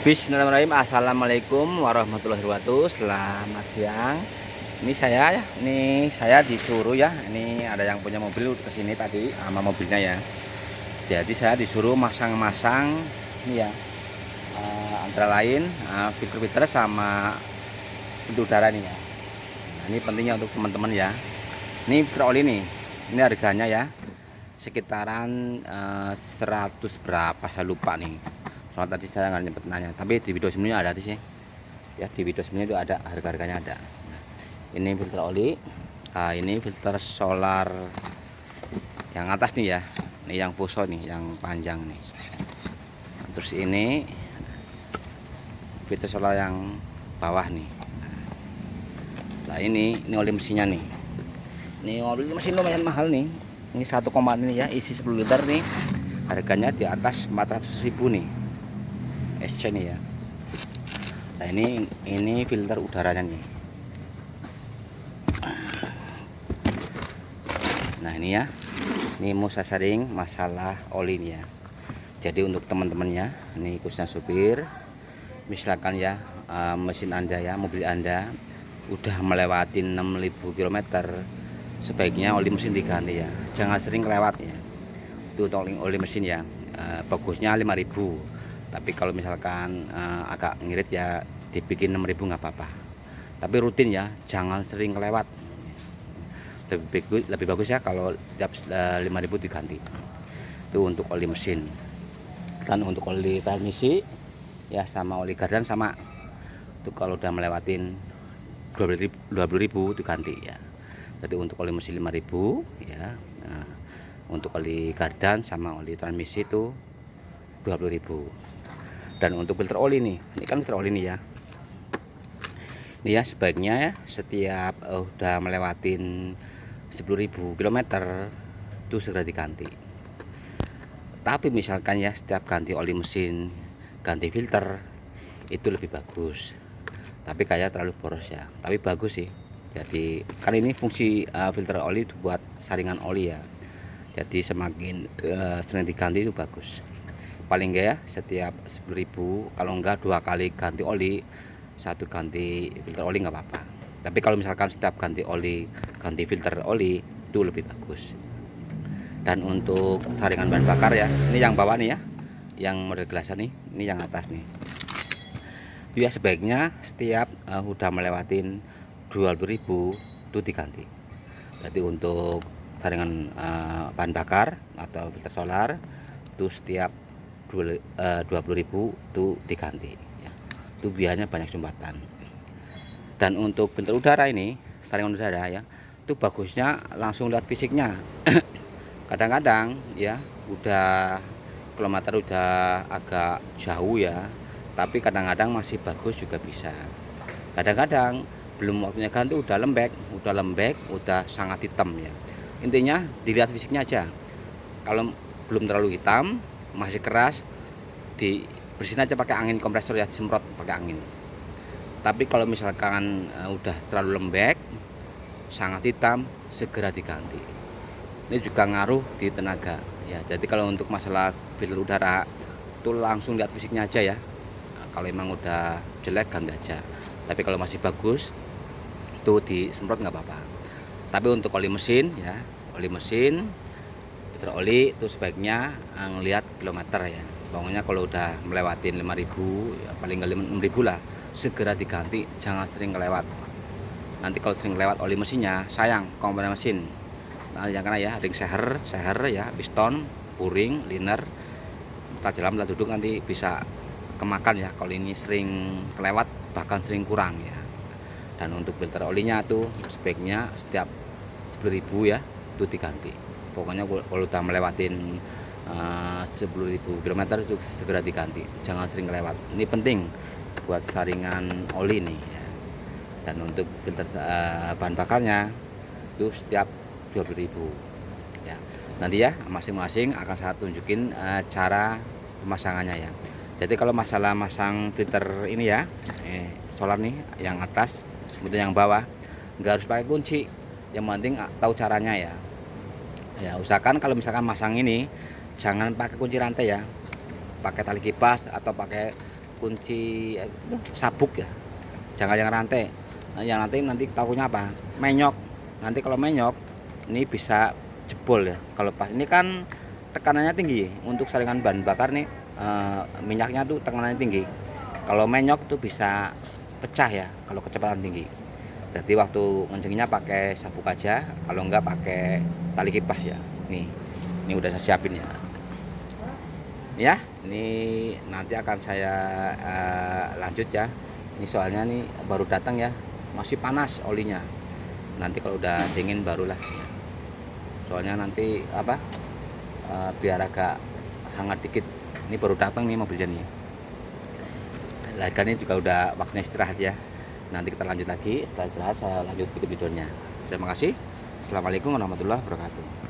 Bismillahirrahmanirrahim. Assalamualaikum warahmatullahi wabarakatuh. Selamat siang. Ini saya disuruh ya. Ini ada yang punya mobil kesini tadi sama mobilnya ya. Jadi saya disuruh masang-masang ini ya. Antara lain filter sama pintu udara nih ya. Nah, ini pentingnya untuk teman-teman ya. Ini filter oli nih. Ini harganya ya sekitaran 100 berapa saya lupa nih. Soalnya tadi saya nggak nyempet nanya, tapi di video sebelumnya ada sih ya, di video sebelumnya itu ada harga-harganya ada. Nah, ini filter oli, ini filter solar yang atas nih ya, ini yang fuso nih, yang panjang nih. Nah, terus ini filter solar yang bawah nih. Nah ini oli mesinnya nih. Ini oli mesin lumayan mahal nih. Ini 1,5 ini ya, isi 10 liter nih. Harganya di atas 400.000 nih. SC nih ya. Nah ini filter udaranya nih. Nah ini ya, ini mau saya sharing masalah oli nih ya. Jadi untuk teman-temannya, ini khususnya supir, misalkan ya mesin anda ya, mobil anda udah melewati 6.000 km, sebaiknya oli mesin diganti ya. Jangan sering kelewat ya. Itu oli mesin ya, bagusnya 5.000. Tapi kalau misalkan agak ngirit ya dibikin 6.000 nggak apa-apa. Tapi rutin ya, jangan sering kelewat. Lebih bagus ya kalau tiap 5.000 diganti. Itu untuk oli mesin. Dan untuk oli transmisi ya sama oli gardan sama. Itu kalau udah melewatin 20.000 diganti ya. Jadi untuk oli mesin 5.000 ya. Nah, untuk oli gardan sama oli transmisi itu 20.000. Dan untuk filter oli nih, ini kan filter oli nih ya. Ini ya sebaiknya ya setiap udah melewatin 10.000 km itu segera diganti. Tapi misalkan ya setiap ganti oli mesin, ganti filter itu lebih bagus. Tapi kayak terlalu boros ya. Tapi bagus sih. Jadi kan ini fungsi filter oli itu buat saringan oli ya. Jadi semakin sering diganti itu bagus. Paling enggak ya setiap 10.000, kalau enggak 2 kali ganti oli, 1 ganti filter oli nggak apa-apa. Tapi kalau misalkan setiap ganti oli ganti filter oli itu lebih bagus. Dan untuk saringan bahan bakar ya, ini yang bawah nih ya, yang model gelasan nih, ini yang atas nih ya, sebaiknya setiap udah melewatin 20.000 itu diganti. Jadi untuk saringan bahan bakar atau filter solar itu setiap 20.000 itu diganti ya. Itu biayanya banyak sumbatan. Dan untuk filter udara ini, saringan udara ya, itu bagusnya langsung lihat fisiknya. Kadang-kadang ya udah kilometer udah agak jauh ya, tapi kadang-kadang masih bagus juga bisa. Kadang-kadang belum waktunya ganti udah lembek, udah sangat hitam ya. Intinya dilihat fisiknya aja. Kalau belum terlalu hitam, masih keras, dibersihin aja pakai angin kompresor ya, disemprot pakai angin. Tapi kalau misalkan udah terlalu lembek, sangat hitam, segera diganti. Ini juga ngaruh di tenaga ya. Jadi kalau untuk masalah filter udara itu langsung lihat fisiknya aja ya. Nah, kalau emang udah jelek ganti aja. Tapi kalau masih bagus itu disemprot nggak apa-apa. Tapi untuk oli mesin ya, oli mesin filter oli itu sebaiknya ngelihat kilometer ya. Pokoknya kalau udah melewatin 5.000 ya, paling nggak 6.000 lah, segera diganti, jangan sering kelewat. Nanti kalau sering lewat oli mesinnya sayang komponen mesin. Nah, yang kena ya ring seher ya, piston, puring, liner, tak jalan tak duduk nanti bisa kemakan ya kalau ini sering kelewat, bahkan sering kurang ya. Dan untuk filter olinya tuh sebaiknya setiap 10.000 ya itu diganti. Pokoknya kalau udah melewatin 10.000 km itu segera diganti, jangan sering kelewat. Ini penting buat saringan oli nih ya. Dan untuk filter bahan bakarnya itu setiap 20.000 ya. Nanti ya masing-masing akan saya tunjukin cara pemasangannya ya. Jadi kalau masalah masang filter ini ya, solar nih yang atas, kemudian yang bawah nggak harus pakai kunci, yang penting tahu caranya ya. Ya usahakan kalau misalkan masang ini jangan pakai kunci rantai ya, pakai tali kipas atau pakai kunci sabuk ya, jangan yang rantai. Nah, yang nanti takutnya apa, menyok. Nanti kalau menyok ini bisa jebol ya. Kalau pas ini kan tekanannya tinggi untuk saringan bahan bakar nih, minyaknya tuh tekanannya tinggi. Kalau menyok tuh bisa pecah ya kalau kecepatan tinggi. Jadi waktu ngencenginnya pakai sabuk aja, kalau enggak pakai tali kipas ya. Ini udah saya siapin ya. Ya, ini nanti akan saya lanjut ya. Ini soalnya nih baru datang ya, masih panas olinya. Nanti kalau udah dingin barulah. Soalnya nanti apa? Biar agak hangat dikit. Ini baru datang nih mobilnya nih. Ini juga udah waktunya istirahat ya. Nanti kita lanjut lagi, setelah istirahat saya lanjut bikin videonya. Terima kasih. Assalamualaikum warahmatullahi wabarakatuh.